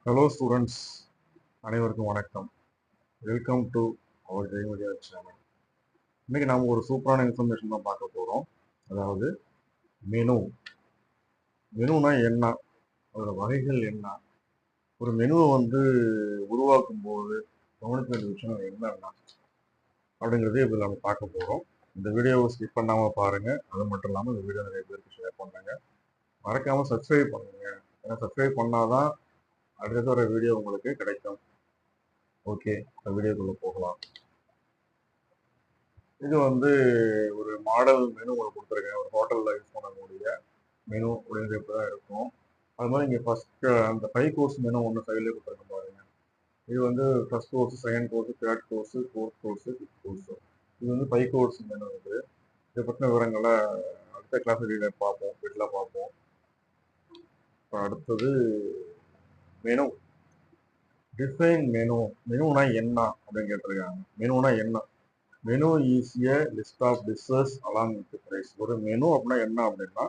Hello students, அனைவருக்கும் வணக்கம். Welcome to our Jayamathiya channel. இன்னைக்கு நாம் ஒரு சூப்பரான இன்ஃபர்மேஷன் தான் பார்க்க போகிறோம். அதாவது மெனு. மெனுனா என்ன, அதோட வகைகள் என்ன, ஒரு மெனுவை உருவாக்கும் போது கவனிக்க வேண்டிய விஷயம் என்னன்னா அப்படிங்கிறதே இதில் நம்ம பார்க்க போகிறோம். இந்த வீடியோவை ஸ்கிப் பண்ணாமல் பாருங்கள். அது மட்டும் இல்லாமல் இந்த வீடியோ நிறைய பேருக்கு ஷேர் பண்ணுங்க. மறக்காமல் சப்ஸ்கிரைப் பண்ணுங்க. ஏன்னா சப்ஸ்கிரைப் பண்ணாதான் அடுத்த ஒரு வீடியோ உங்களுக்கு கிடைக்கும். ஓகே, இந்த வீடியோக்குள்ளே போகலாம். இது ஒரு மாடல் மெனு உங்களுக்கு கொடுத்துருக்கேன். ஒரு ஹோட்டலில் யூஸ் பண்ணக்கூடிய மெனு அப்படிங்கிறப்ப தான் இருக்கும். அது மாதிரி இங்கே ஃபஸ்ட்டு அந்த 5 கோர்ஸ் மெனு ஒன்று சைட்லேயே கொடுத்துருக்க பாருங்க. இது first course, second course, third course, fourth course, fifth course. இது 5 கோர்ஸ் மெனு. இதை பற்றின விவரங்களை அடுத்த கிளாஸ் வீடியோவில் பார்ப்போம், வீட்டில் பார்ப்போம். இப்போ அடுத்தது மெனு. Define menu. மெனுனா என்ன அப்படின்னு கேட்டிருக்காங்க. மெனுனா என்ன? Menu is a list of dishes along with price. ஒரு மெனு அப்படின்னா என்ன அப்படின்னா,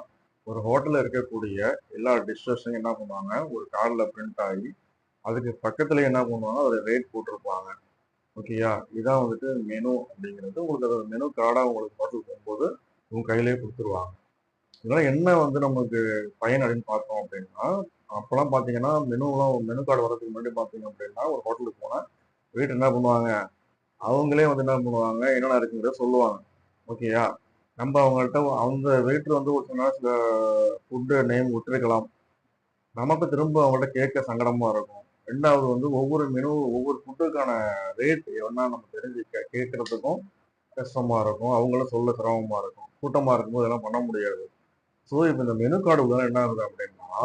ஒரு ஹோட்டலில் இருக்கக்கூடிய எல்லா டிஷ்ஷஸையும் என்ன பண்ணுவாங்க, ஒரு கார்டில் பிரிண்ட் ஆகி அதுக்கு பக்கத்தில் என்ன பண்ணுவாங்க, ஒரு ரேட் போட்டிருப்பாங்க. ஓகேயா, இதான் மெனு அப்படிங்கிறது. உங்களுக்கு அது மெனு கார்டாக உங்களுக்கு ஹோட்டல் போகும்போது உங்கள் கையிலேயே கொடுத்துருவாங்க. இதெல்லாம் என்ன நமக்கு பயன் அப்படின்னு பார்த்தோம் அப்படின்னா, அப்போல்லாம் பார்த்தீங்கன்னா மெனு கார்டு வரதுக்கு முன்னாடி பார்த்தீங்க அப்படின்னா, ஒரு ஹோட்டலுக்கு போனால் வெயிட் என்ன பண்ணுவாங்க, அவங்களே என்ன பண்ணுவாங்க, என்னென்ன இருக்குங்கிறத சொல்லுவாங்க. ஓகேயா, நம்ம அவங்கள்ட்ட அந்த வெயிட்டர் ஒரு சில நேரம் சில ஃபுட்டு நேம் விட்டுருக்கலாம். நமக்கு திரும்ப அவங்கள்ட்ட கேட்க சங்கடமா இருக்கும். ரெண்டாவது ஒவ்வொரு மெனு ஒவ்வொரு ஃபுட்டுக்கான ரேட் என்ன நம்ம தெரிஞ்சு கேட்கறதுக்கும் கஷ்டமா இருக்கும். அவங்களும் சொல்ல சிரமமா இருக்கும். கூட்டமா இருக்கும்போது இதெல்லாம் பண்ண முடியாது. ஸோ இப்போ இந்த மெனு கார்டு உள்ள என்ன ஆகுது அப்படின்னா,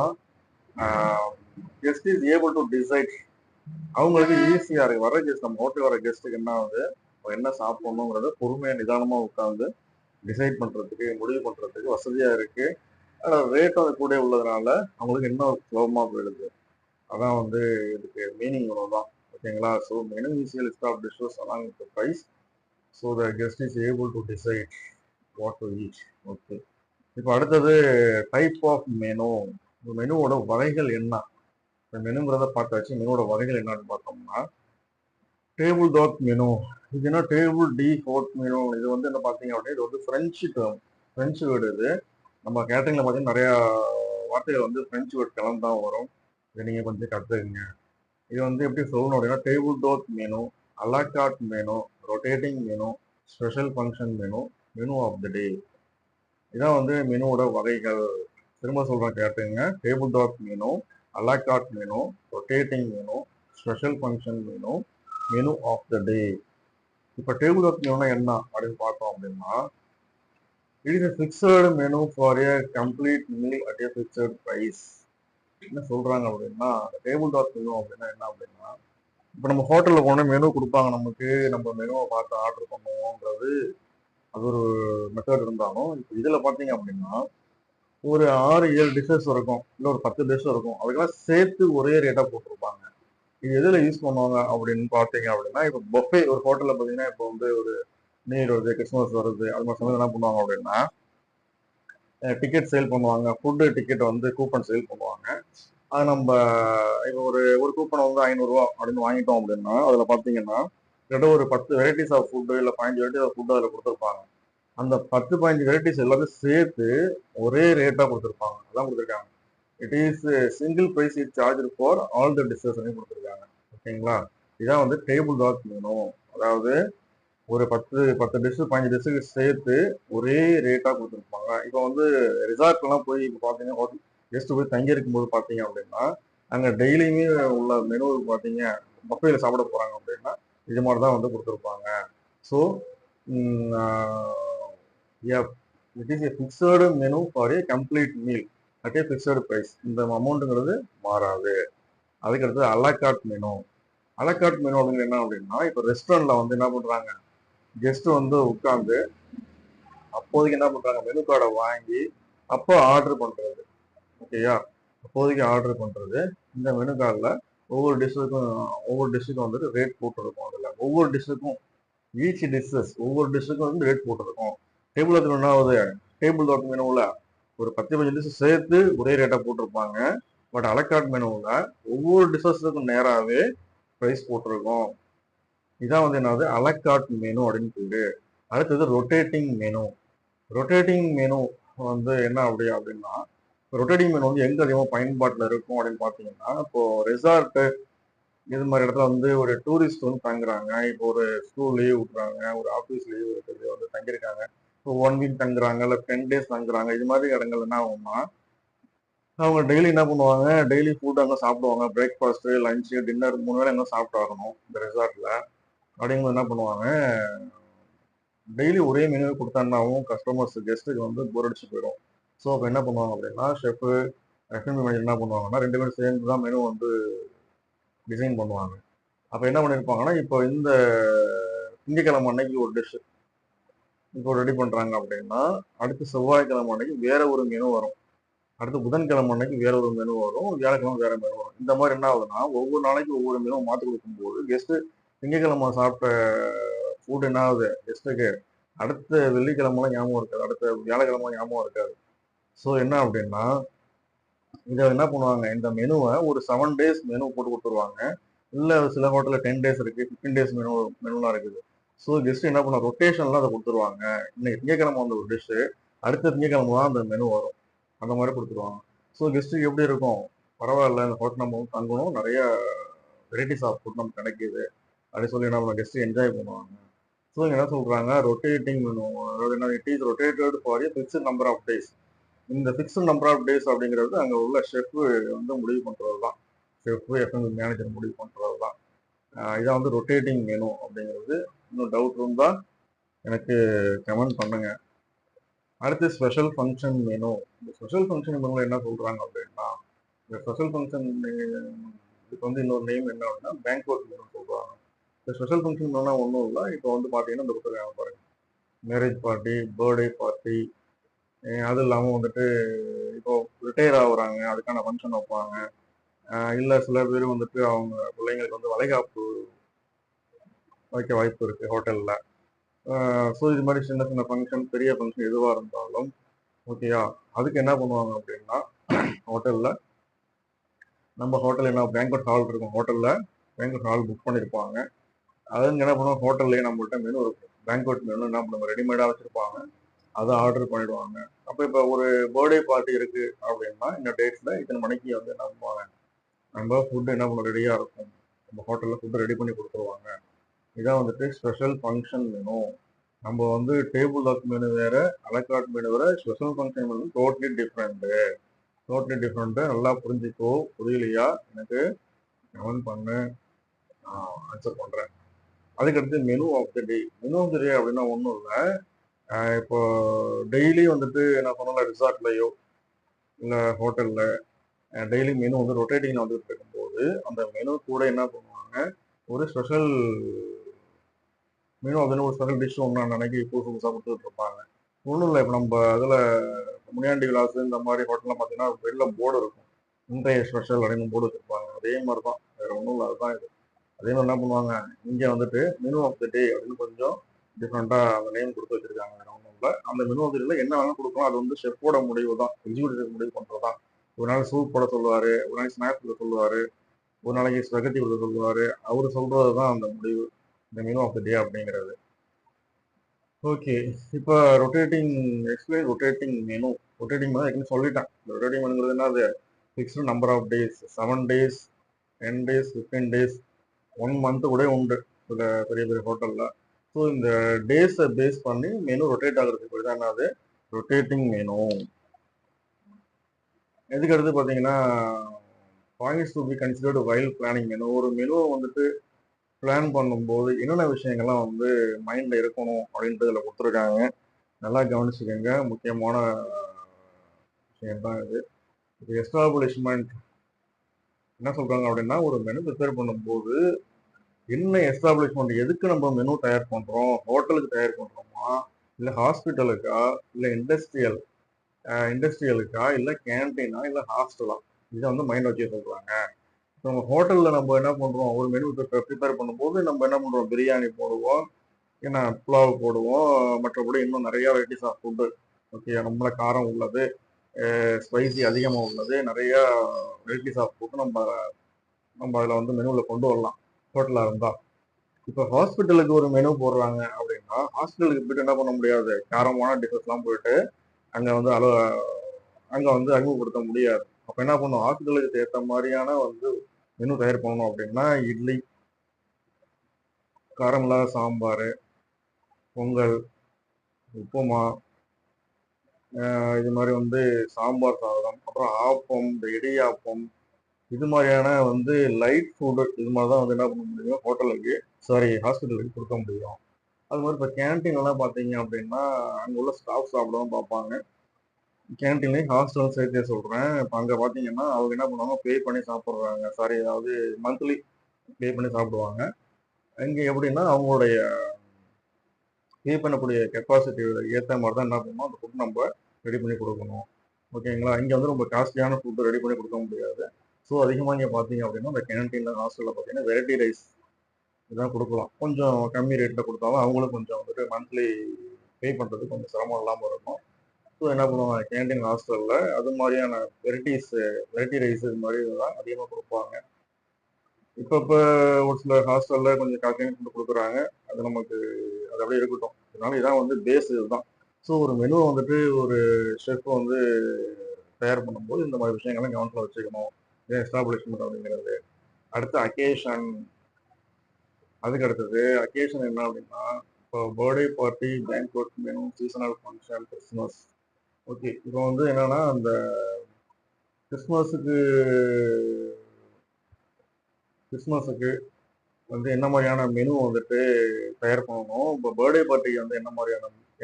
guest is able to decide. அவங்களுக்கு ஈஸியா இருக்கு. வர கெஸ்ட், நம்ம ஹோட்டல் வர கெஸ்ட்டுக்கு என்ன ஆகுது, என்ன சாப்பிடணுங்கிறத பொறுமையா நிதானமா உட்காந்து டிசைட் பண்றதுக்கு, முடிவு பண்றதுக்கு வசதியா இருக்கு. ரேட்டும் அது கூட உள்ளதுனால அவங்களுக்கு இன்னும் சுலபமா போயிடுது. அதான் இதுக்கு மீனிங் இவ்வளவுதான். ஓகேங்களா? So menu is a list of dishes along with the price. So the guest is able to decide what to eat. Okay, இப்போ அடுத்தது டைப் ஆஃப் மெனு. மெனுவோட வகைகள் என்ன? இந்த மெனுங்கிறத பார்த்தாச்சு. மெனுவோட வகைகள் என்னன்னு பார்த்தோம்னா, டேபிள் டாட் மெனு. இது என்ன டேபிள் டி ஃபோர்த் மெனு. இது என்ன பார்த்தீங்க அப்படின்னா, இது ஃப்ரெஞ்சு டேர்ம், ஃப்ரெஞ்சு வேர்டு. இது நம்ம கேட்டரிங்ல பார்த்தீங்கன்னா நிறைய வார்த்தைகள் ஃப்ரெஞ்சு வேர்ட் கலந்து தான் வரும். இதை நீங்கள் கொஞ்சம் கற்றுக்குங்க. இது எப்படி சொல்லணும் அப்படின்னா, table dot menu, a la carte menu, rotating menu, special function menu, menu of the day. இதான் மெனுவோட வகைகள். திரும்ப சொல்கிறேன் கேட்டுங்க. Table dot menu, a la carte menu, rotating menu, special function menu, menu of the day. இப்போ டேபிள் டாட் மெனுனா என்ன அப்படின்னு பார்த்தோம் அப்படின்னா, it is a fixed menu for a complete meal at a fixed price. என்ன சொல்றாங்க அப்படின்னா, டேபிள் டாட் மெனு அப்படின்னா என்ன அப்படின்னா, இப்போ நம்ம ஹோட்டலில் போனால் மெனு கொடுப்பாங்க நமக்கு. நம்ம மெனுவை பார்த்து ஆர்டர் பண்ணுவோங்கிறது அது ஒரு மெத்தட் இருந்தாலும், இப்போ இதில் பார்த்தீங்க அப்படின்னா ஒரு 6-7 டிஷ்ஷஸ் இருக்கும், இல்லை ஒரு 10 டிஷ் இருக்கும். அதுக்கெல்லாம் சேர்த்து ஒரே ரேட்டாக போட்டிருப்பாங்க. இது எதில் யூஸ் பண்ணுவாங்க அப்படின்னு பார்த்தீங்க அப்படின்னா, இப்போ பொஃபே ஒரு ஹோட்டலில் பார்த்தீங்கன்னா, இப்போ ஒரு நீர் வருது, கிறிஸ்மஸ் வருது, அது மாதிரி சமயம் என்ன பண்ணுவாங்க அப்படின்னா, டிக்கெட் சேல் பண்ணுவாங்க. ஃபுட்டு டிக்கெட் கூப்பன் சேல் பண்ணுவாங்க. அது நம்ம இப்போ ஒரு ஒரு கூப்பனை 500 அப்படின்னு வாங்கிட்டோம் அப்படின்னா, அதில் பார்த்தீங்கன்னா கிட்ட ஒரு 10 வெரைட்டிஸ் ஆஃப் ஃபுட்டு இல்லை 15 வெரைட்டிஸ் ஆஃப் ஃபுட்டு அதில் கொடுத்துருப்பாங்க. அந்த 10-15 வெரைட்டிஸ் எல்லாமே சேர்த்து ஒரே ரேட்டாக கொடுத்துருப்பாங்க. அதான் கொடுத்துருக்காங்க. It is single price it charge for all the dishes கொடுத்துருக்காங்க. ஓகேங்களா? இதான் டேபிள் டாட் மெனு. அதாவது ஒரு 10 டிஷ்ஷு 15 டிஷ்ஷுக்கு சேர்த்து ஒரே ரேட்டாக கொடுத்துருப்பாங்க. இப்போ ரிசார்ட்லாம் போய் இப்போ பார்த்தீங்கன்னா, ஹோட்டல் கெஸ்ட்டு போய் தங்கி இருக்கும்போது பார்த்தீங்க அப்படின்னா, அங்கே டெய்லியுமே உள்ள மெனு பார்த்தீங்க, பஃபேல சாப்பிட போகிறாங்க அப்படின்னா இது மாதிரி தான் கொடுத்துருப்பாங்க. So it is a fixed menu for a complete meal at a fixed price. இந்த அமௌண்ட்டுங்கிறது மாறாது. அதுக்கு அடுத்தது அலாகார்ட் மெனு. அலாகார்ட் மெனு அப்படிங்கிறது என்ன அப்படின்னா, இப்போ ரெஸ்டாரண்ட்ல என்ன பண்றாங்க, கெஸ்ட் உட்காந்து அப்போதைக்கு என்ன பண்றாங்க, மெனு கார்டை வாங்கி அப்போ ஆர்டர் பண்றது. ஓகேயா, அப்போதைக்கு ஆர்டர் பண்றது. இந்த மெனு கார்டில் ஒவ்வொரு டிஷ்ஷுக்கும் ரேட் போட்டுருக்கும். அதில் ஒவ்வொரு டிஷ்ஷுக்கும் ஈச் டிஷ்ஷஸ் ஒவ்வொரு டிஷ்ஷுக்கும் ரேட் போட்டிருக்கும். டேபிள் டாட் என்ன ஆகுது, டேபிள் டாட் மெனுவில் ஒரு 10-15 டிஷ் சேர்த்து ஒரே ரேட்டாக போட்டிருப்பாங்க. பட் அலக்காட் மெனுவில் ஒவ்வொரு டிஷ்ஷஸுக்கும் நேராகவே ப்ரைஸ் போட்டிருக்கோம். இதான் வந்து என்னது அலக்காட் மெனு அப்படின்னு பேரு. அடுத்தது ரொட்டேட்டிங் மெனு. ரொட்டேட்டிங் மெனு வந்து என்ன அப்படின்னா ரொட்டேட்டிங் மெனு வந்து எங்க அதிகமாக பயன்பாட்டில் இருக்கும் அப்படின்னு பார்த்தீங்கன்னா, இப்போ ரிசார்ட்டு இது மாதிரி இடத்துல வந்து ஒரு டூரிஸ்ட் வந்து தங்குறாங்க. இப்போ ஒரு ஸ்கூல் லீவ் விட்றாங்க, ஒரு ஆஃபீஸ் லீவ் இருக்குது, வந்து தங்கியிருக்காங்க. இப்போ 1 வீக் தங்குறாங்க, இல்லை 10 டேஸ் தங்குறாங்க. இது மாதிரி இடங்கள் என்ன ஆகும்னா, அவங்க டெய்லி என்ன பண்ணுவாங்க, டெய்லி ஃபுட் அங்கே சாப்பிடுவாங்க. பிரேக்ஃபாஸ்ட்டு, லஞ்சு, டின்னர் 3 வேளை எங்கே சாப்பிட்டு ஆகணும் இந்த ரிசார்ட்டில். அப்படிங்கும்போது என்ன பண்ணுவாங்க, டெய்லி ஒரே மெனுவை கொடுத்தான்னாவும் கஸ்டமர்ஸ் கெஸ்ட்டுக்கு வந்து போர் அடிச்சு போயிடும். ஸோ அப்போ என்ன பண்ணுவாங்க அப்படின்னா, ஷெஃப்பு எஃப்எம்பி மேனேஜர் என்ன பண்ணுவாங்கன்னா 2 பேரும் சேர்ந்து தான் மெனு வந்து டிசைன் பண்ணுவாங்க. அப்போ என்ன பண்ணியிருப்பாங்கன்னா, இப்போ இந்த திங்கக்கிழமை அன்னைக்கு ஒரு டிஷ் இப்போ ரெடி பண்ணுறாங்க அப்படின்னா, அடுத்து செவ்வாய்க்கிழமை அன்னைக்கு வேற ஒரு மெனு வரும். அடுத்து புதன்கிழமை அன்னைக்கு வேற ஒரு மெனு வரும், வியாழக்கிழமை வேற மெனு வரும். இந்த மாதிரி என்ன ஆகுதுன்னா, ஒவ்வொரு நாளைக்கு ஒவ்வொரு மெனுவை மாற்றி கொடுக்கும்போது கெஸ்ட்டு திங்கக்கிழமை சாப்பிட்ட ஃபுட் என்ன ஆகுது கெஸ்ட்டுக்கு அடுத்த வெள்ளிக்கிழமெல்லாம் ஞாபகம் இருக்காது, அடுத்த வியாழக்கிழமை ஞாபகம் இருக்காது. ஸோ என்ன அப்படின்னா, இதை என்ன பண்ணுவாங்க, இந்த மெனுவை ஒரு 7 டேஸ் மெனு போட்டு கொடுத்துருவாங்க. இல்லை சில ஹோட்டலில் 10 டேஸ் இருக்குது, 15 டேஸ் மெனுலாம் இருக்குது. ஸோ கெஸ்ட் என்ன பண்ணுவாங்க, ரொட்டேஷன்லாம் அதை கொடுத்துருவாங்க. இன்னைக்கு திங்கக்கிழமை வந்து ஒரு டிஷ்ஷு, அடுத்த திங்கக்கிழமை தான் அந்த மெனு வரும், அந்த மாதிரி கொடுத்துருவாங்க. ஸோ கெஸ்ட்டுக்கு எப்படி இருக்கும், பரவாயில்ல இந்த ஹோட்டல் நம்ம வந்து தங்கணும், நிறைய வெரைட்டிஸ் ஆஃப் ஃபுட் நமக்கு கிடைக்கிது அப்படின்னு சொல்லி என்ன பண்ணுவாங்க, கெஸ்ட்டு என்ஜாய் பண்ணுவாங்க. ஸோ இங்கே என்ன சொல்கிறாங்க, ரொட்டேட்டிங் மெனு, அதாவது என்ன, it is rotated for a fixed number of days. இந்த ஃபிக்ஸ்ட் நம்பர் ஆஃப் டேஸ் அப்படிங்கிறது அங்கே உள்ள ஷெஃப் வந்து முடிவு பண்ணுறது தான். ஷெஃப் எஃப்எம் மேனேஜர் முடிவு பண்ணுறது தான். இதான் வந்து ரொட்டேட்டிங் மெனு அப்படிங்கிறது. இன்னும் டவுட் இருந்தால் எனக்கு கமெண்ட் பண்ணுங்க. அடுத்து ஸ்பெஷல் ஃபங்க்ஷன் மெனு. இந்த ஸ்பெஷல் ஃபங்க்ஷன் மெனுவில் என்ன சொல்கிறாங்க அப்படின்னா, இந்த ஸ்பெஷல் ஃபங்க்ஷன் இதுக்கு வந்து இன்னொரு நேம் என்ன அப்படின்னா பேங்க்வெட் மெனு சொல்கிறாங்க. இந்த ஸ்பெஷல் ஃபங்க்ஷன் மெனுனா ஒன்றும் இல்லை, இப்போ வந்து பார்த்தீங்கன்னா இந்த கொடுத்துருக்காங்க பாருங்க, மேரேஜ் பார்ட்டி, பர்த்டே பார்ட்டி, அது இல்லாமல் வந்துட்டு இப்போ ரிட்டையர் ஆகுறாங்க அதுக்கான ஃபங்க்ஷன் வைப்பாங்க. இல்லை சில பேர் வந்துட்டு அவங்க பிள்ளைங்களுக்கு வந்து வளைகாப்பு வைக்க வாய்ப்பு இருக்குது ஹோட்டலில். ஸோ இது மாதிரி சின்ன சின்ன ஃபங்க்ஷன், பெரிய ஃபங்க்ஷன் எதுவாக இருந்தாலும் ஓகேயா, அதுக்கு என்ன பண்ணுவாங்க அப்படின்னா, ஹோட்டலில் நம்ம ஹோட்டல் என்ன பேங்க்வெட் ஹால் இருக்கும், ஹோட்டலில் பேங்க்வெட் ஹால் புக் பண்ணியிருப்பாங்க. அதுங்க என்ன பண்ணுவாங்க, ஹோட்டல்லேயே நம்மள்கிட்ட மெனு இருக்கும், பேங்க்வெட் மெனு என்ன பண்ணுவாங்க, ரெடிமேடாக வச்சுருப்பாங்க, அதை ஆர்டர் பண்ணிடுவாங்க. அப்போ இப்போ ஒரு பர்த்டே பார்ட்டி இருக்குது அப்படின்னா இந்த டேட்டில் இத்தனை மணிக்கு வந்து என்ன பண்ணுவாங்க, நம்ம ஃபுட்டு என்ன பண்ண ரெடியாக இருக்கும், நம்ம ஹோட்டலில் ஃபுட்டு ரெடி பண்ணி கொடுத்துருவாங்க. இதான் வந்துட்டு ஸ்பெஷல் ஃபங்க்ஷன் மெனு. நம்ம வந்து டேபிள் டாக் மெனு வேற, அலக்காட் மெனு வேற, special function menu totally different. நல்லா புரிஞ்சுக்கோ. புரியலையா எனக்கு கமெண்ட் பண்ணு, நான் ஆன்சர் பண்ணுறேன். அதுக்கடுத்து menu of the day. Menu of the day அப்படின்னா ஒன்றும் இல்லை, இப்போ டெய்லி வந்துட்டு நான் சொன்ன ரிசார்ட்லையோ இல்லை ஹோட்டலில் டெய்லி மெனு வந்து ரொட்டேட்டிங்கில் வந்துட்டு இருக்கும்போது அந்த மெனு கூட என்ன பண்ணுவாங்க, ஒரு ஸ்பெஷல் மெனு அப்படின்னு ஒரு ஸ்பெஷல் டிஷ் ஒன்று அன்னைக்கு புதுசாக கொடுத்துட்டு இருப்பாங்க. ஒன்றும் இல்லை, இப்போ நம்ம அதில் முனியாண்டி விலாஸ் இந்த மாதிரி ஹோட்டல்லாம் பார்த்தீங்கன்னா வெளில போர்டு இருக்கும், இன்றைய ஸ்பெஷல் அப்படின்னு போர்டு வச்சுருப்பாங்க. அதே மாதிரி தான், வேறு ஒன்றும் இல்லை, அதுதான் இது. அதே மாதிரி என்ன பண்ணுவாங்க, இங்கே வந்துட்டு மெனு ஆஃப் த டே அப்படின்னு கொஞ்சம் டிஃப்ரெண்ட்டாக அந்த நேம் கொடுத்து வச்சுருக்காங்க. வேறு ஒன்றும் இல்லை, அந்த மெனு ஆஃப் த டேல என்ன வேணாலும் கொடுக்கலாம், அது வந்து ஷெஃப்போட முடிவு தான், எக்ஸிக்யூட்டிவ் முடிவு பண்ணுறது தான். ஒரு நாள் சூப் போட சொல்லுவார், ஒரு நாளைக்கு ஸ்நாக்ஸ் கொடுக்க சொல்லுவார், ஒரு நாளைக்கு ஸ்பெகட்டி கொடுக்க சொல்லுவார். அவர் சொல்கிறது தான் அந்த முடிவு, இந்த மெனு ஆஃப் த டே அப்படிங்கிறது. ஓகே, இப்போ ரொட்டேட்டிங் மெனு. ரொட்டேட்டிங் மெனு ஏற்கனவே சொல்லிட்டேன். ரொட்டேட்டிங் மெனுங்கிறது என்னது, fixed number of days, 7 days, 10 days, 15 days, 1 month கூட உண்டு சில பெரிய பெரிய ஹோட்டலில். ஸோ இந்த டேஸை பேஸ் பண்ணி மெனு ரொட்டேட் ஆகிறதுக்கு பேர் தான் என்னது, ரொட்டேட்டிங் மெனு. எதுக்கு அடுத்து பார்த்தீங்கன்னா, points to be considered while planning menu. ஒரு மெனுவை வந்துட்டு பிளான் பண்ணும்போது என்னென்ன விஷயங்கள்லாம் வந்து மைண்டில் இருக்கணும் அப்படின்ட்டு இதில் கொடுத்துருக்காங்க. நல்லா கவனிச்சுக்கோங்க, முக்கியமான விஷயம் தான் இது. இது எஸ்டாப்ளிஷ்மெண்ட் என்ன சொல்கிறாங்க அப்படின்னா, ஒரு மெனு ப்ரிப்பேர் பண்ணும்போது என்ன எஸ்டாப்ளிஷ்மெண்ட், எதுக்கு நம்ம மெனு தயார் பண்ணுறோம், ஹோட்டலுக்கு தயார் பண்ணுறோமா, இல்லை ஹாஸ்பிட்டலுக்கா, இல்லை இண்டஸ்ட்ரியலுக்கா, இல்லை கேன்டீனா, இல்லை ஹாஸ்டலா, இதை வந்து மைண்ட் வச்சு சொல்கிறாங்க. ஸோ நம்ம ஹோட்டலில் நம்ம என்ன பண்ணுறோம், ஒரு மெனு ப்ரிப்பேர் பண்ணும்போது நம்ம என்ன பண்ணுறோம், பிரியாணி போடுவோம், என்ன புலாவ் போடுவோம், மற்றபடி இன்னும் நிறையா வெரைட்டிஸ் ஆஃப் ஃபுட்டு, ஓகே, நம்மள காரம் உள்ளது ஸ்பைசி அதிகமாக உள்ளது நிறையா வெரைட்டிஸ் ஆஃப் ஃபுட் நம்ம அதில் வந்து மெனுவில் கொண்டு வரலாம் ஹோட்டலாக இருந்தால். இப்போ ஹாஸ்பிட்டலுக்கு ஒரு மெனு போடுறாங்க அப்படின்னா ஹாஸ்பிட்டலுக்கு போயிட்டு என்ன பண்ண முடியாது, காரமான டிஷ்ஷஸ்லாம் போயிட்டு அங்கே வந்து அங்கே வந்து அறிமுகப்படுத்த முடியாது. அப்போ என்ன பண்ணும், ஹாஸ்பிட்டலுக்கு ஏற்ற மாதிரியான வந்து மெனு தயார் பண்ணணும் அப்படின்னா இட்லி, காரமில்லாத சாம்பார், பொங்கல், உப்புமா, இது மாதிரி வந்து சாம்பார் சாதம், அப்புறம் ஆப்பம், இந்த இடியாப்பம், இது மாதிரியான வந்து லைட் ஃபுட்டு இது மாதிரி தான் வந்து என்ன பண்ண முடியும் ஹோட்டலுக்கு ஹாஸ்பிட்டலுக்கு கொடுக்க முடியும். அது மாதிரி இப்போ கேன்டீன்லாம் பார்த்தீங்க அப்படின்னா அங்கே உள்ள ஸ்டாஃப் சாப்பிடவும் பார்ப்பாங்க. கேன்டீன்லேயும் ஹாஸ்டலும் சேர்த்தே சொல்கிறேன். இப்போ அங்கே பார்த்தீங்கன்னா அவங்க என்ன பண்ணுவாங்க, பே பண்ணி சாப்பிட்றாங்க. அதாவது மந்த்லி பே பண்ணி சாப்பிடுவாங்க. இங்கே எப்படின்னா அவங்களுடைய பே பண்ணக்கூடிய கெப்பாசிட்டி ஏற்ற மாதிரி தான் என்ன பண்ணணும், அந்த ஃபுட் நம்ம ரெடி பண்ணி கொடுக்கணும். ஓகேங்களா. இங்கே வந்து ரொம்ப காஸ்ட்லியான ஃபுட்டு ரெடி பண்ணி கொடுக்க முடியாது. ஸோ அதிகமாக இங்கே பார்த்தீங்க அப்படின்னா இந்த கேன்டீனில் ஹாஸ்டலில் பார்த்தீங்கன்னா வெரைட்டி ரைஸ் இதுதான் கொடுக்கலாம். கொஞ்சம் கம்மி ரேட்டில் கொடுத்தாலும் அவங்களும் கொஞ்சம் வந்துட்டு மந்த்லி பே பண்ணுறதுக்கு கொஞ்சம் சிரமம் இல்லாமல் இருக்கும். ஸோ என்ன பண்ணுவாங்க, கேன்டீன் ஹாஸ்டலில் அது மாதிரியான வெரைட்டி ரைஸ் இது மாதிரி தான் அதிகமாக கொடுப்பாங்க. இப்போ ஒரு சில ஹாஸ்டலில் கொஞ்சம் காஸ்ட்லியான ஃபுட்டு கொடுக்குறாங்க. அது நமக்கு அது அப்படியே இருக்கட்டும். அதனால இதான் வந்து பேஸ் இதுதான். ஸோ ஒரு மெனுவை வந்துட்டு ஒரு ஷெஃப் வந்து தயார் பண்ணும்போது இந்த மாதிரி விஷயங்கள்லாம் கவனத்தில் வச்சுக்கணும். எஸ்டாப்ளிஷ்மெண்ட் அப்படிங்கிறது. அடுத்து அக்கேஷன். அதுக்கு அடுத்தது அக்கேஷன் என்ன அப்படின்னா இப்போ birthday party, banquet menu, seasonal function, Christmas. Okay, இப்போ வந்து என்னன்னா அந்த கிறிஸ்மஸுக்கு வந்து என்ன மாதிரியான மெனு வந்துட்டு தயார் பண்ணணும். இப்போ பர்த்டே பார்ட்டிக்கு வந்து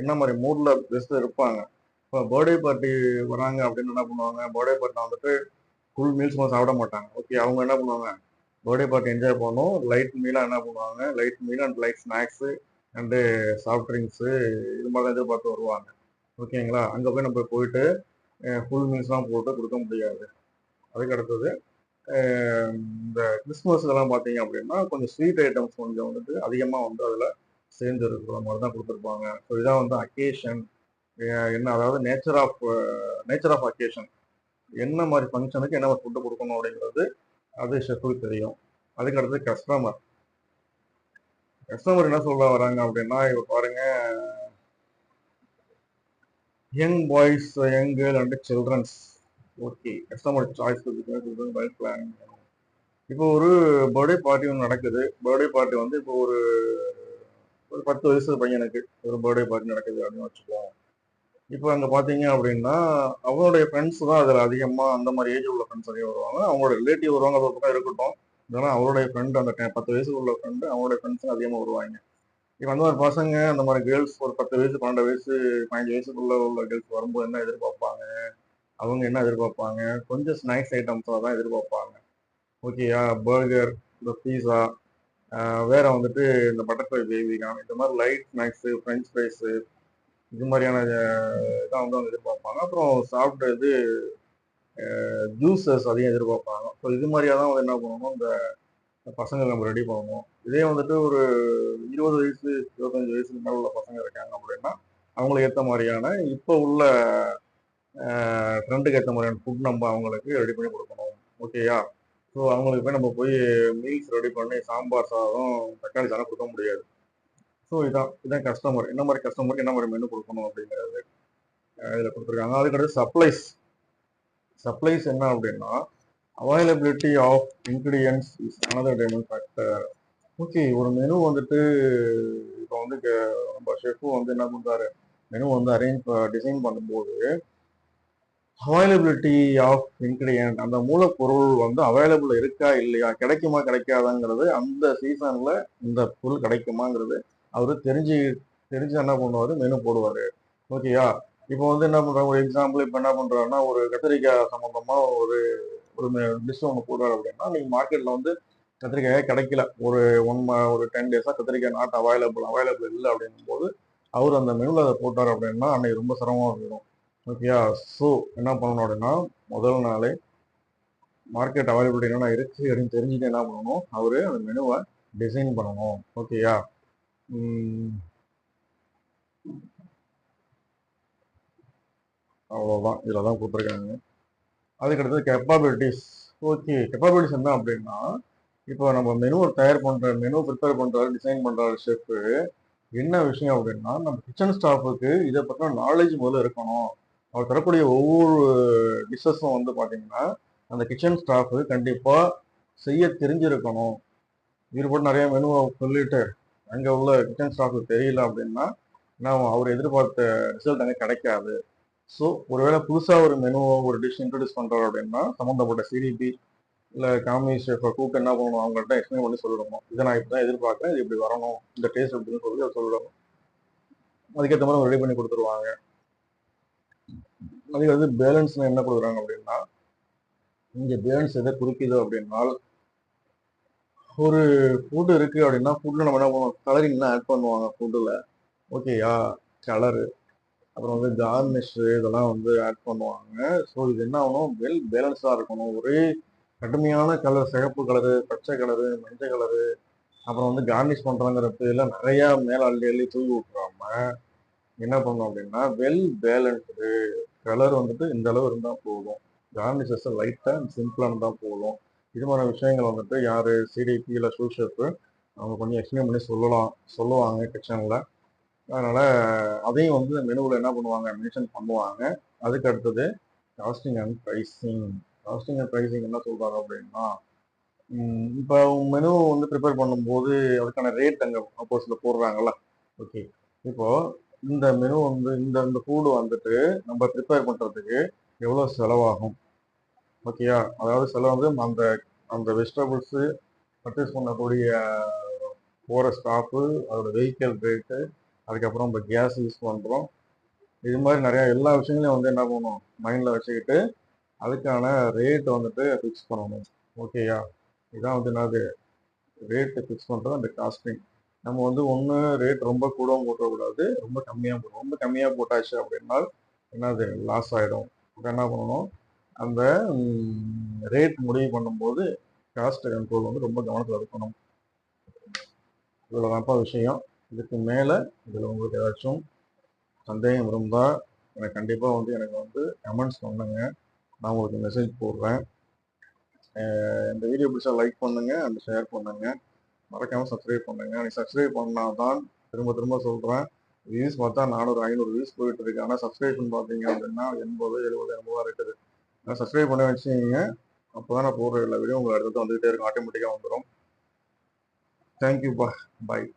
என்ன மாதிரி மூடில் கெஸ்ட் இருப்பாங்க. இப்போ பர்த்டே பார்ட்டி வராங்க அப்படின்னு என்ன பண்ணுவாங்க, பர்த்டே பார்ட்டி வந்துட்டு ஃபுல் மீல்ஸ் சாப்பிட மாட்டாங்க. ஓகே, அவங்க என்ன பண்ணுவாங்க, பர்த்டே பார்ட்டி என்ஜாய் பண்ணணும். லைட் மீலாக என்ன பண்ணுவாங்க, light meal and light snacks and soft drinks இது மாதிரி தான் எதிர்பார்த்து வருவாங்க. ஓகேங்களா. அங்கே போய் நம்ம போயிட்டு ஃபுல் மீல்ஸ்லாம் போட்டு கொடுக்க முடியாது. அதுக்கு அடுத்தது இந்த கிறிஸ்மஸ் இதெல்லாம் பார்த்தீங்க அப்படின்னா கொஞ்சம் ஸ்வீட் ஐட்டம்ஸ் கொஞ்சம் வந்துட்டு அதிகமாக வந்து அதில் சேர்ந்து இருக்கிற மாதிரி தான் கொடுத்துருப்பாங்க. ஸோ இதான் வந்து அக்கேஷன் என்ன, அதாவது நேச்சர் ஆஃப் அக்கேஷன். என்ன மாதிரி ஃபங்க்ஷனுக்கு என்ன ஃபுட்டு கொடுக்கணும் அப்படிங்கிறது அது ஷெஃபுக்கு தெரியும். அதுக்கு அடுத்து கஸ்டமர் என்ன சொல்ல வராங்க அப்படின்னா, இப்போ பாருங்க, young boys, young girl and childrens. Okay, customer choice planning. இப்போ ஒரு பர்த்டே பார்ட்டி ஒன்று நடக்குது. பர்த்டே பார்ட்டி வந்து இப்போ ஒரு 10 வயசு பையனுக்கு ஒரு பர்த்டே பார்ட்டி நடக்குது அப்படின்னு வச்சுக்கோம். இப்போ அங்கே பார்த்தீங்க அப்படின்னா அவனுடைய ஃப்ரெண்ட்ஸ் தான் அதில் அதிகமாக அந்த மாதிரி ஏஜ் உள்ள ஃப்ரெண்ட்ஸ் அதிகம் வருவாங்க. அவங்களோட ரிலேட்டிவ் வருவாங்க, அது பக்கம் இருக்கட்டும். இதெல்லாம் அவருடைய ஃப்ரெண்டு, அந்த 10 வயசு உள்ள ஃப்ரெண்டு அவங்களுடைய ஃப்ரெண்ட்ஸ் அதிகமாக வருவாங்க. இப்போ அந்த மாதிரி பசங்க, அந்த மாதிரி கேர்ள்ஸ் ஒரு 10 வயசு, 12 வயசு, 15 வயசுக்குள்ள உள்ள கேர்ள்ஸ் வரும்போது என்ன எதிர்பார்ப்பாங்க, அவங்க என்ன எதிர்பார்ப்பாங்க, கொஞ்சம் ஸ்நாக்ஸ் ஐட்டம்ஸாக தான் எதிர்பார்ப்பாங்க. ஓகேயா. பர்கர், இந்த பீஸா, வேற வந்துட்டு இந்த பட்டர்ஃப்ளை பேபிகான், இந்த மாதிரி லைட் ஸ்நாக்ஸு, ஃப்ரெஞ்ச் ஃப்ரைஸு, இது மாதிரியான இதான் வந்து அவங்க எதிர்பார்ப்பாங்க. அப்புறம் சாப்பிட்ட இது ஜூஸஸ் அதிகம் எதிர்பார்ப்பாங்க. ஸோ இது மாதிரியாக தான் வந்து என்ன பண்ணணும், இந்த பசங்களை நம்ம ரெடி பண்ணணும். இதே வந்துட்டு ஒரு 20 வயசு, 25 வயசுக்கு மேலே உள்ள பசங்க இருக்காங்க அப்படின்னா அவங்களுக்கு ஏற்ற மாதிரியான இப்போ உள்ள ட்ரெண்டுக்கு ஏற்ற மாதிரியான ஃபுட் நம்ம அவங்களுக்கு ரெடி பண்ணி கொடுக்கணும். ஓகேயா. ஸோ அவங்களுக்கு போய் நம்ம போய் மீல்ஸ் ரெடி பண்ணி சாம்பார் சாதம், தக்காளி சாதம் கொடுக்க முடியாது. ஸோ இதான் கஸ்டமர். என்ன மாதிரி கஸ்டமருக்கு என்ன மாதிரி மெனு கொடுக்கணும் அப்படிங்கிறது இதில் கொடுத்துருக்காங்க. அதுக்கடுத்து சப்ளைஸ் என்ன அப்படின்னா availability of ingredients is another diamond factor. Okay, ஒரு மெனு வந்துட்டு இப்போ வந்து நம்ம ஷெஃபும் வந்து என்ன பண்ணுறாரு, மெனு வந்து டிசைன் பண்ணும்போது அவைலபிலிட்டி ஆஃப் இன்க்ரீடியன்ட், அந்த மூலப்பொருள் வந்து அவைலபிள் இருக்கா இல்லையா, கிடைக்குமா கிடைக்காதாங்கிறது, அந்த சீசன்ல இந்த பொருள் கிடைக்குமாங்கிறது அவரு தெரிஞ்சு என்ன பண்ணுவாரு, மெனு போடுவாரு. ஓகேயா. இப்போ வந்து என்ன பண்றாங்க, ஒரு எக்ஸாம்பிள் இப்போ என்ன பண்றாருன்னா ஒரு கத்திரிக்காய் சம்பந்தமா ஒரு ஒரு டிஷ் ஒன்று போடுறாரு அப்படின்னா, நீங்க மார்க்கெட்ல வந்து கத்திரிக்காயே கிடைக்கல, ஒரு 10 டேஸா கத்திரிக்காய் நாட் அவைலபிள் இல்லை அப்படிங்கும் போது அவர் அந்த மெனுவில் அதை போட்டார் அப்படின்னா அன்னைக்கு ரொம்ப சிரமமாக இருக்கும். ஓகேயா. ஸோ என்ன பண்ணணும் அப்படின்னா முதல் நாளே மார்க்கெட் அவைலபிலிட்டி என்னென்ன இருக்கு அப்படின்னு தெரிஞ்சுட்டு என்ன பண்ணணும், அவரு அந்த மெனுவை டிசைன் பண்ணணும். ஓகேயா. அவ்வளோதான், இதில் தான் கொடுத்துருக்காங்க. அதுக்கடுத்தது கேப்பபிலிட்டிஸ். ஓகே, கேப்பபிலிட்டிஸ் என்ன அப்படின்னா, இப்போ நம்ம மெனு ப்ரிப்பேர் பண்ணுறாரு, டிசைன் பண்ணுறாரு ஷெஃப்பு. என்ன விஷயம் அப்படின்னா, நம்ம கிச்சன் ஸ்டாஃபுக்கு இதை பற்றின நாலேஜ் முதல்ல இருக்கணும். அவர் தரக்கூடிய ஒவ்வொரு டிஷ்ஷஸும் வந்து பார்த்தீங்கன்னா, அந்த கிச்சன் ஸ்டாஃபு கண்டிப்பாக செய்ய தெரிஞ்சிருக்கணும். இவர் போட்டு நிறைய மெனுவை சொல்லிட்டு அங்கே உள்ள கிச்சன் ஸ்டாஃபுக்கு தெரியல அப்படின்னா, நான் அவர் எதிர்பார்த்த ரிசல்ட் அங்கே கிடைக்காது. ஸோ ஒருவேளை புதுசாக ஒரு மெனுவோ ஒரு டிஷ் இன்ட்ரடியூஸ் பண்ணுறாரு அப்படின்னா, சம்மந்தப்பட்ட சிடிபி இல்லை காமி ஷெஃபை கூப்பிட்டு என்ன பண்ணணும், அவங்கள்ட்ட எக்ஸ்பிளைன் பண்ணி சொல்லிடணும். இதை நான் இப்படி தான் எதிர்பார்க்குறேன், இது இப்படி வரணும், இந்த டேஸ்ட் அப்படின்னு சொல்லி அதை சொல்லணும். அதுக்கேற்ற மாதிரி ரெடி பண்ணி கொடுத்துருவாங்க. அதுக்கு வந்து பேலன்ஸ்னு என்ன கொடுக்குறாங்க அப்படின்னா, இங்கே பேலன்ஸ் எதை குறிக்குது அப்படின்னா, ஒரு ஃபுட்டு இருக்குது அப்படின்னா ஃபுட்டில் நம்ம என்ன பண்ணுவோம், கலரிங்லாம் ஆட் பண்ணுவாங்க ஃபுட்டில். ஓகேயா, கலரு, அப்புறம் வந்து கார்னிஷ் இதெல்லாம் வந்து ஆட் பண்ணுவாங்க. ஸோ இது என்ன ஆகணும், வெல் பேலன்ஸாக இருக்கணும். ஒரே கடுமையான கலர், சிகப்பு கலரு, பச்சை கலரு, மஞ்சள் கலரு, அப்புறம் வந்து கார்னிஷ் பண்ணுறாங்கிற பேரில் நிறையா மேலே அள்ளி தூவி விட்டுறாம என்ன பண்ணணும் அப்படின்னா, வெல் பேலன்ஸ்டு கலர் வந்துட்டு இந்த அளவு இருந்தால் போதும், கார்னிஷஸ் லைட்டாக சிம்பிளாக இருந்தால் போதும். இது மாதிரி விஷயங்கள் வந்துட்டு யார் சிடிபி இல்லை சூஸ் ஷெஃப்பு அவங்க கொஞ்சம் எக்ஸ்பிளைன் பண்ணி சொல்லுவாங்க கிச்சனில். அதனால் அதையும் வந்து மெனுவில் என்ன பண்ணுவாங்க, மென்ஷன் பண்ணுவாங்க. அதுக்கு அடுத்தது costing and pricing. Costing and pricing என்ன சொல்கிறாங்க அப்படின்னா, இப்போ மெனு வந்து ப்ரிப்பேர் பண்ணும்போது அதுக்கான ரேட் அங்கே ஆப்போசிட்டில் போடுறாங்கல்ல. ஓகே, இப்போது இந்த மெனு வந்து இந்த ஃபுட்டு வந்துட்டு நம்ம ப்ரிப்பேர் பண்ணுறதுக்கு எவ்வளோ செலவாகும். ஓகேயா, அதாவது செலவு வந்து அந்த அந்த வெஜிடபிள்ஸு பர்ச்சேஸ் பண்ணக்கூடிய போகிற ஸ்டாஃபு, அதோட வெஹிக்கிள் ரேட்டு, அதுக்கப்புறம் இப்போ கேஸ் யூஸ் பண்ணுறோம், இது மாதிரி நிறையா எல்லா விஷயங்களையும் வந்து என்ன பண்ணணும், மைண்டில் வச்சுக்கிட்டு அதுக்கான ரேட் வந்துட்டு ஃபிக்ஸ் பண்ணணும். ஓகேயா, இதான் வந்து என்னது ரேட்டு ஃபிக்ஸ் பண்ணுறது அந்த காஸ்டிங். நம்ம வந்து ஒன்று ரேட் ரொம்ப கூடவும் போட்டக்கூடாது, ரொம்ப கம்மியாக போடணும். ரொம்ப கம்மியாக போட்டாச்சு அப்படின்னா என்னது லாஸ் ஆகிடும். இப்போ என்ன பண்ணணும், அந்த ரேட் முடிவு பண்ணும்போது காஸ்ட் கண்ட்ரோல் வந்து ரொம்ப கவனத்தில் இருக்கணும். இவ்வளோதான்ப்பா விஷயம். இதுக்கு மேலே இதில் உங்களுக்கு ஏதாச்சும் சந்தேகம் இருந்தால் எனக்கு கண்டிப்பாக வந்து எனக்கு வந்து கமெண்ட்ஸ் பண்ணுங்க, நான் உங்களுக்கு மெசேஜ் போடுறேன். இந்த வீடியோ பிடிச்சா லைக் பண்ணுங்கள் அண்ட் ஷேர் பண்ணுங்கள், மறக்காமல் சப்ஸ்கிரைப் பண்ணுங்கள். நீ சப்ஸ்கிரைப் பண்ணால் தான் திரும்ப திரும்ப சொல்கிறேன், வியூஸ் பார்த்தா 400-500 வியூஸ் போயிட்டு இருக்கு. ஆனால் சப்ஸ்கிரைப்னு பார்த்தீங்க அப்படின்னா 80-70 இருக்குது. ஆனால் சப்ஸ்கிரைப் பண்ண வச்சுங்க, அப்போ தான் நான் போடுற எல்லா வீடியோ உங்களுக்கு அடுத்தது வந்துகிட்டே இருக்கும், ஆட்டோமேட்டிக்காக வந்துடும். தேங்க்யூப்பா, பாய்.